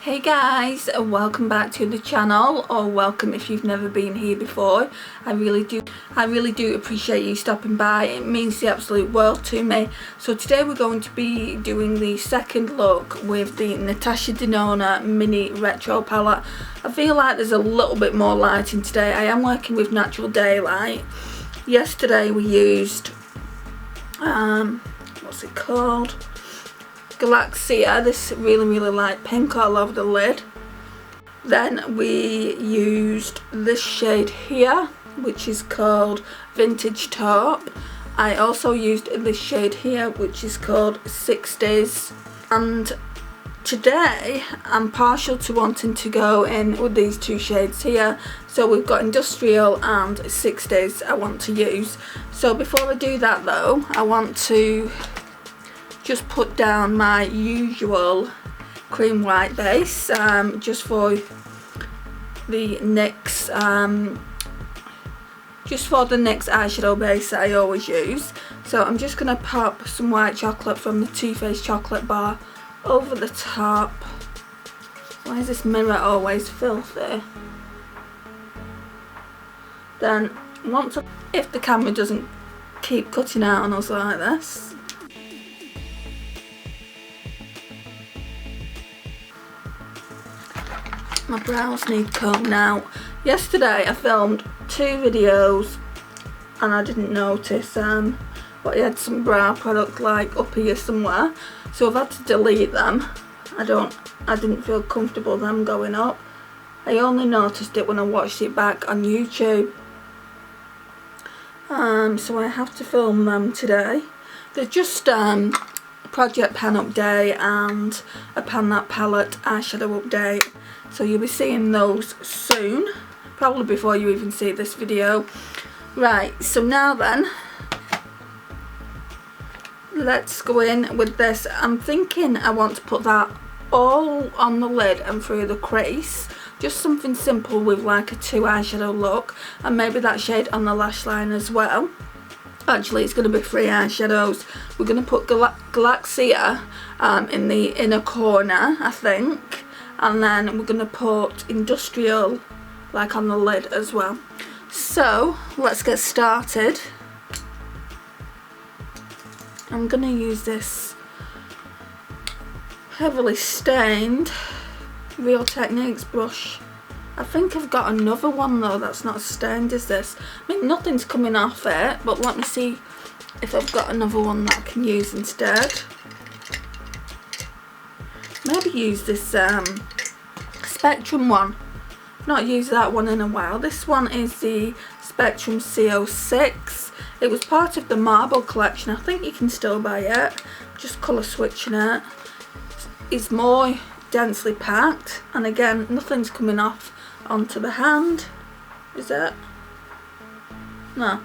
Hey guys, and welcome back to the channel, or welcome if you've never been here before. I really do appreciate you stopping by. It means the absolute world to me. So today we're going to be doing the second look with the Natasha Denona mini retro palette. I feel like there's a little bit more lighting today. I am working with natural daylight. Yesterday we used what's it called? Galaxia, this really light pink all over the lid. Then we used this shade here, which is called Vintage Taupe. I also used this shade here, which is called 60s. And today I'm partial to wanting to go in with these two shades here. So we've got Industrial and 60s I want to use. So before I do that though, I want to just put down my usual cream white base just for the NYX eyeshadow base that I always use. So I'm just going to pop some white chocolate from the Too Faced chocolate bar over the top. Why is this mirror always filthy? Then if the camera doesn't keep cutting out on us like this, my brows need combed now. Yesterday I filmed 2 videos and I didn't notice but I had some brow product like up here somewhere, so I've had to delete them. I didn't feel comfortable them going up. I only noticed it when I watched it back on YouTube. So I have to film them today. They're just Project Pan Update and a Pan That Palette eyeshadow update. So you'll be seeing those soon, probably before you even see this video. Right, so now then, let's go in with this. I'm thinking I want to put that all on the lid and through the crease. Just something simple with like a 2 eyeshadow look, and maybe that shade on the lash line as well. Actually, it's going to be 3 eyeshadows. We're going to put Galaxia in the inner corner, I think. And then we're going to put Industrial like on the lid as well. So let's get started. I'm going to use this heavily stained Real Techniques brush. I think I've got another one though that's not stained as this. I mean, nothing's coming off it, but let me see if I've got another one that I can use instead. Maybe use this Spectrum one. I've not used that one in a while. This one is the Spectrum CO6. It was part of the Marble collection. I think you can still buy it. Just colour switching it. It's more densely packed, and again, nothing's coming off onto the hand. Is it? No.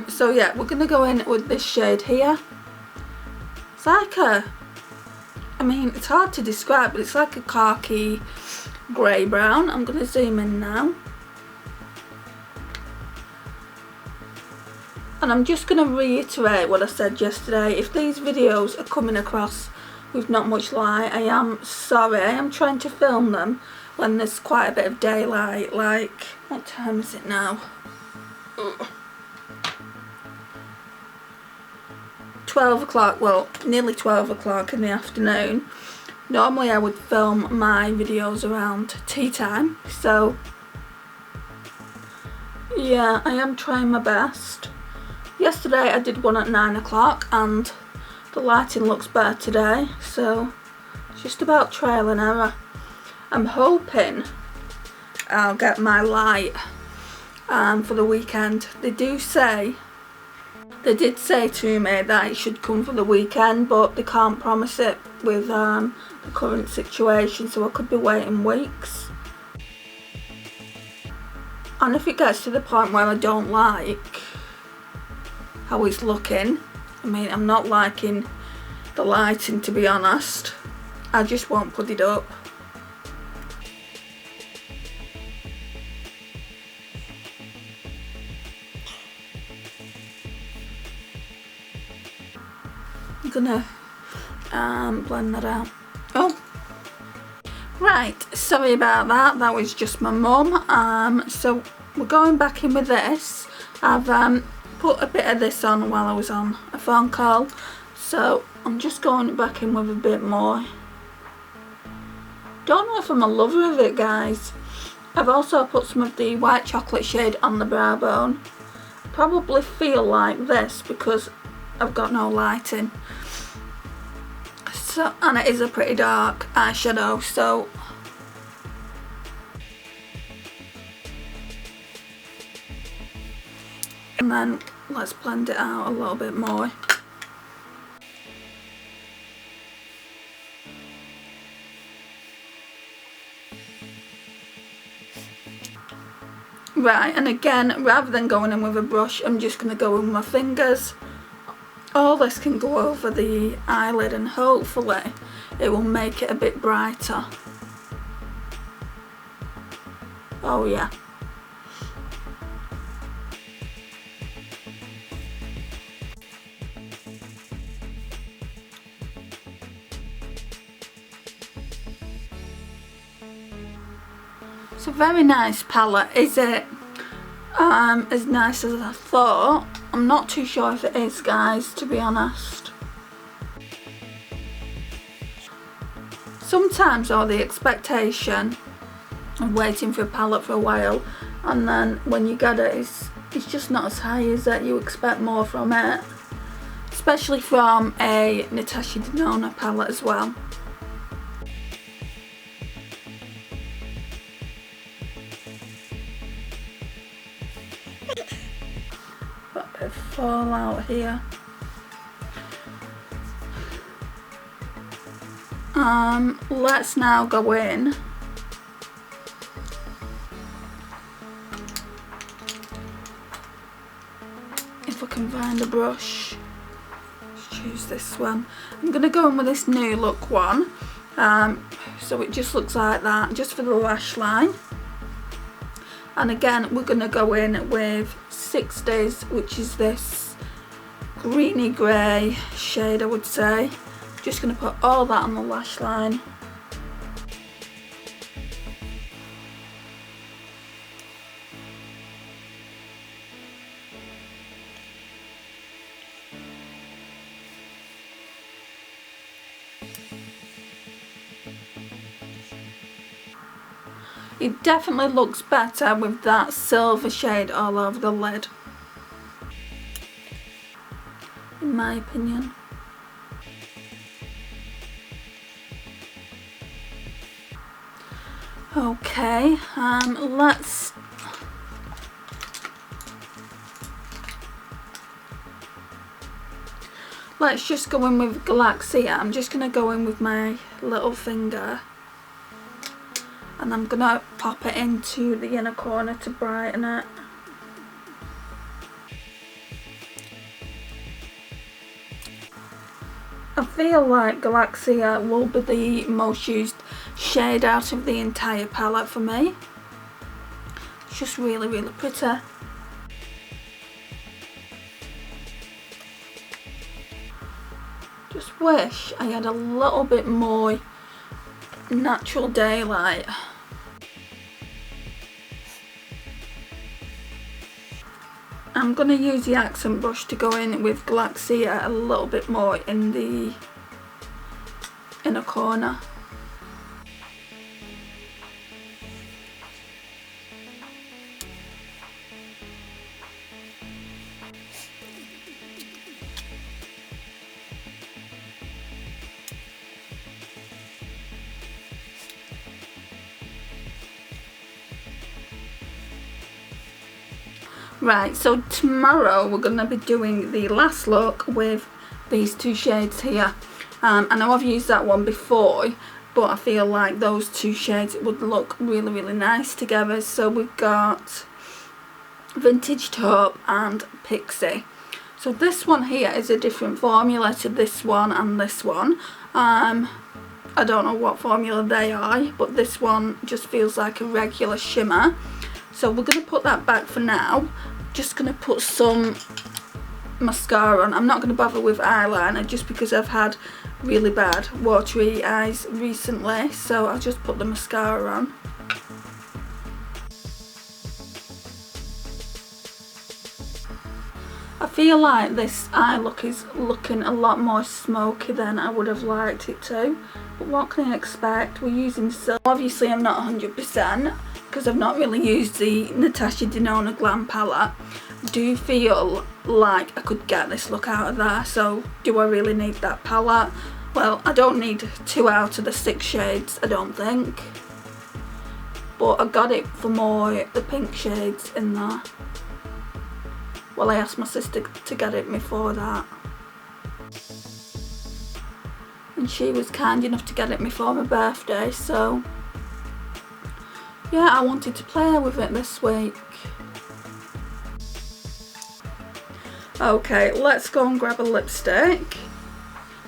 So yeah, we're gonna go in with this shade here. It's like I mean, it's hard to describe, but it's like a khaki grey brown. I'm going to zoom in now. And I'm just going to reiterate what I said yesterday. If these videos are coming across with not much light, I am sorry. I am trying to film them when there's quite a bit of daylight. Like, what time is it now? 12 o'clock, well, nearly 12 o'clock in the afternoon. Normally I would film my videos around tea time, so yeah, I am trying my best. Yesterday I did one at 9 o'clock and the lighting looks better today, so it's just about trial and error. I'm hoping I'll get my light for the weekend. They did say to me that it should come for the weekend, but they can't promise it with the current situation, so I could be waiting weeks. And if it gets to the point where I don't like how it's looking, I mean, I'm not liking the lighting, to be honest, I just won't put it up. I'm gonna blend that out. Oh, Right, sorry about that, that was just my mum. So we're going back in with this. I've put a bit of this on while I was on a phone call, so I'm just going back in with a bit more. Don't know if I'm a lover of it, guys. I've also put some of the white chocolate shade on the brow bone. Probably feel like this because I've got no lighting. So, and it is a pretty dark eyeshadow, so and then let's blend it out a little bit more. Right, and again, rather than going in with a brush, I'm just going to go in with my fingers. All this can go over the eyelid and hopefully it will make it a bit brighter. Oh yeah. It's a very nice palette. Is it as nice as I thought? I'm not too sure if it is, guys, to be honest. Sometimes all the expectation of waiting for a palette for a while, and then when you get it, it's just not as high as it. You expect more from it, especially from a Natasha Denona palette as well. Got a bit of fallout here. Let's now go in if I can find a brush. Let's choose this one. I'm going to go in with this New Look one, so it just looks like that, just for the lash line. And again, we're going to go in with 60s, which is this greeny grey shade, I would say. Just going to put all that on the lash line. It definitely looks better with that silver shade all over the lid, in my opinion. Okay, let's just go in with Galaxy. I'm just going to go in with my little finger and I'm going to pop it into the inner corner to brighten it. I feel like Galaxy will be the most used shade out of the entire palette for me. It's just really, really pretty. Just wish I had a little bit more natural daylight. I'm going to use the accent brush to go in with Galaxy a little bit more in the inner corner. Right, so tomorrow we're going to be doing the last look with these two shades here. I know I've used that one before, but I feel like those two shades would look really, really nice together. So we've got Vintage Taupe and Pixie. So this one here is a different formula to this one and this one. I don't know what formula they are, but this one just feels like a regular shimmer. So we're going to put that back for now. Just going to put some mascara on. I'm not going to bother with eyeliner just because I've had really bad watery eyes recently, so I'll just put the mascara on. I feel like this eye look is looking a lot more smoky than I would have liked it to, but what can I expect? We're using silver. Obviously I'm not 100% because I've not really used the Natasha Denona Glam palette. I do feel like I could get this look out of there, so do I really need that palette? Well, I don't need 2 out of the 6 shades, I don't think, but I got it for more the pink shades in there. Well, I asked my sister to get it before that, and she was kind enough to get it before my birthday, so yeah, I wanted to play with it this week. Okay, let's go and grab a lipstick.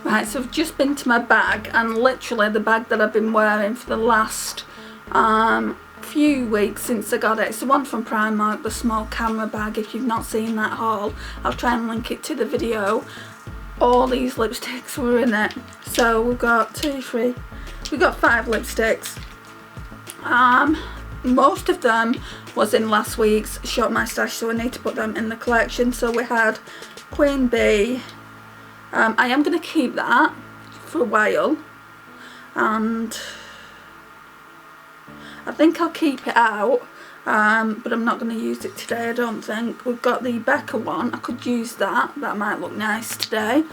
Right, so I've just been to my bag, and literally the bag that I've been wearing for the last few weeks since I got it. It's the one from Primark, the small camera bag. If you've not seen that haul, I'll try and link it to the video. All these lipsticks were in it. So we've got 5 lipsticks. Most of them was in last week's Shop My Stash, so I need to put them in the collection. So we had Queen Bee. I am going to keep that for a while, and I think I'll keep it out, but I'm not going to use it today, I don't think. We've got the Becca one. I could use that. That might look nice today.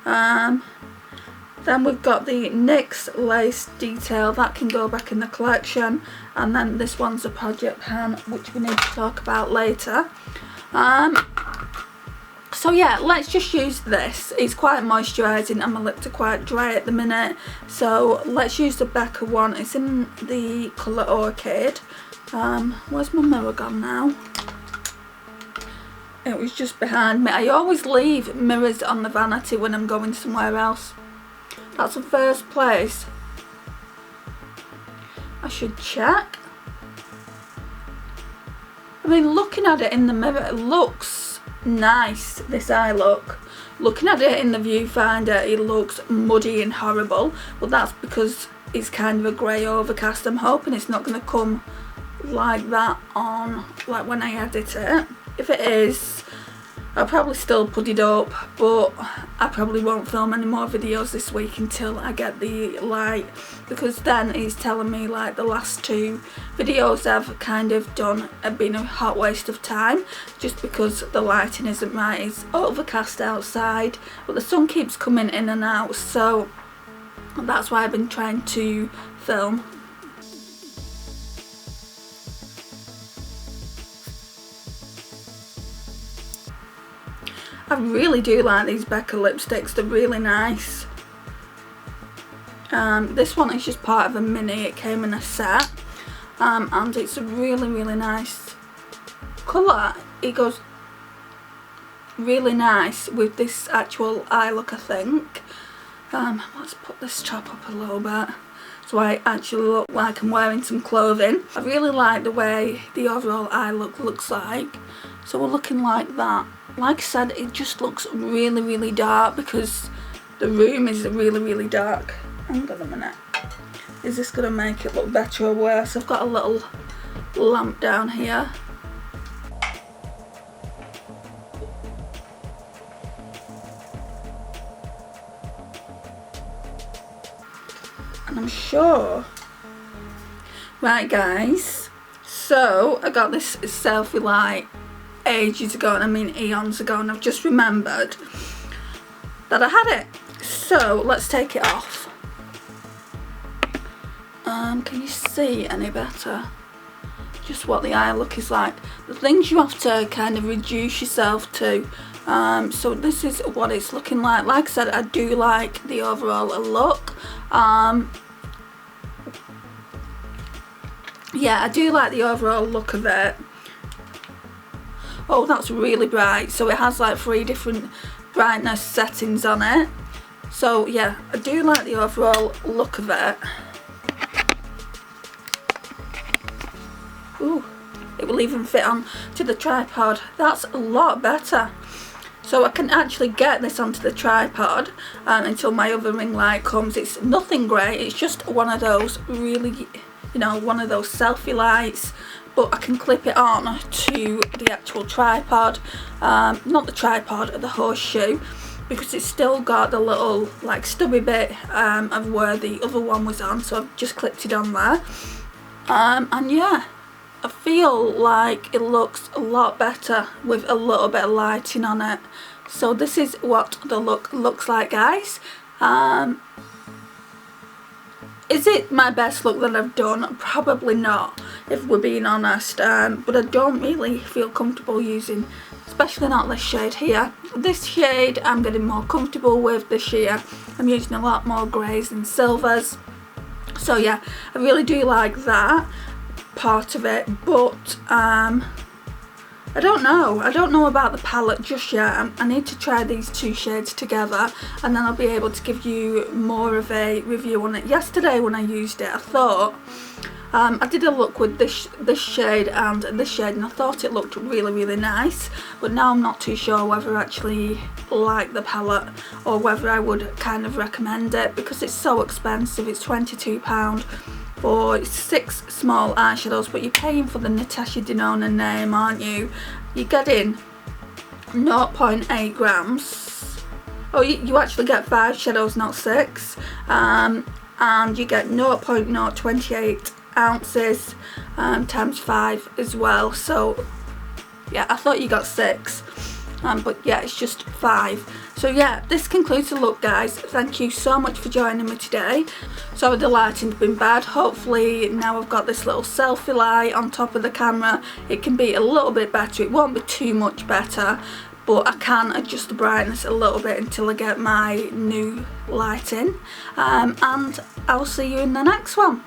Then we've got the NYX Lace Detail. That can go back in the collection. And then this one's a Project Pan, which we need to talk about later. So yeah, let's just use this. It's quite moisturising and my lips are quite dry at the minute. So let's use the Becca one. It's in the colour Orchid. Where's my mirror gone now? It was just behind me. I always leave mirrors on the vanity when I'm going somewhere else. That's the first place I should check. I mean, looking at it in the mirror, it looks nice, this eye look. Looking at it in the viewfinder, it looks muddy and horrible, but that's because it's kind of a grey overcast. I'm hoping it's not going to come like that on, like when I edit it. If it is, I'll probably still put it up, but I probably won't film any more videos this week until I get the light, because then it's telling me like the last 2 videos I've kind of done have been a hot waste of time, just because the lighting isn't right. It's overcast outside, but the sun keeps coming in and out, so that's why I've been trying to film. I really do like these Becca lipsticks, they're really nice. This one is just part of a mini, it came in a set, and it's a really, really nice colour. It goes really nice with this actual eye look, I think. Let's put this top up a little bit so I actually look like I'm wearing some clothing. I really like the way the overall eye look looks like, so we're looking like that. Like I said, it just looks really, really dark because the room is really, really dark. Hang on a minute. Is this going to make it look better or worse? I've got a little lamp down here. And I'm sure. Right guys, so I got this selfie light ages ago, and I mean eons ago, and I've just remembered that I had it. So let's take it off. Can you see any better? Just what the eye look is like. The things you have to kind of reduce yourself to. So this is what it's looking like. Like I said, I do like the overall look. Yeah, I do like the overall look of it. Oh, that's really bright. So it has like 3 different brightness settings on it. So yeah, I do like the overall look of it. Ooh, it will even fit on to the tripod. That's a lot better. so I can actually get this onto the tripod until my other ring light comes. It's nothing great, it's just one of those really, you know, one of those selfie lights, but I can clip it on to the actual tripod, not the tripod, the horseshoe, because it's still got the little like stubby bit of where the other one was on, so I've just clipped it on there. And yeah, I feel like it looks a lot better with a little bit of lighting on it. So this is what the look looks like, guys. Is it my best look that I've done? Probably not, if we're being honest, but I don't really feel comfortable using, especially not this shade here. This shade I'm getting more comfortable with this year. I'm using a lot more greys and silvers, so yeah, I really do like that part of it, but I don't know about the palette just yet. I need to try these two shades together, and then I'll be able to give you more of a review on it. Yesterday when I used it, I thought I did a look with this shade and this shade, and I thought it looked really nice, but now I'm not too sure whether I actually like the palette or whether I would kind of recommend it, because it's so expensive. It's £22 for 6 small eyeshadows, but you're paying for the Natasha Denona name, aren't you? You're getting 0.8 grams. Oh, you actually get 5 shadows, not 6, and you get 0.028 ounces times 5 as well. So yeah, I thought you got 6, but yeah, it's just 5. So yeah, this concludes the look, guys. Thank you so much for joining me today. Sorry the lighting's been bad. Hopefully now I've got this little selfie light on top of the camera, it can be a little bit better. It won't be too much better, but I can adjust the brightness a little bit until I get my new lighting, and I'll see you in the next one.